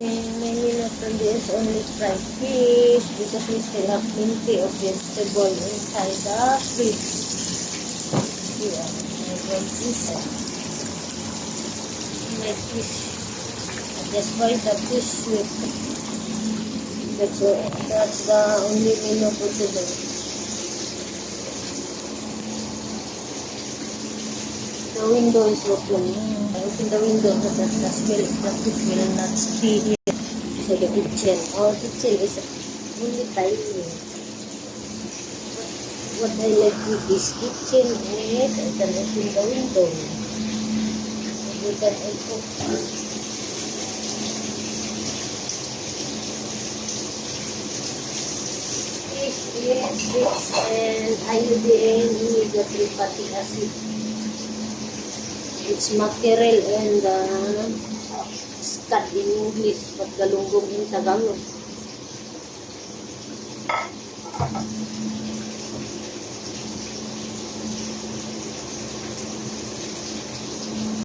And my meal today is only fried fish because we still have plenty of vegetable inside the fridge. Here, my fried fish. My fish. I just buy the fish with. That's the only menu for today. The window is open. I open the window so that the fish will not stay here. So the kitchen. Our kitchen is only tiny. What I like with this kitchen is I can open the window. We can cook. Fish and iodine immediately fatty acid. It's mackerel and scad in English, but galunggong in Tagalog.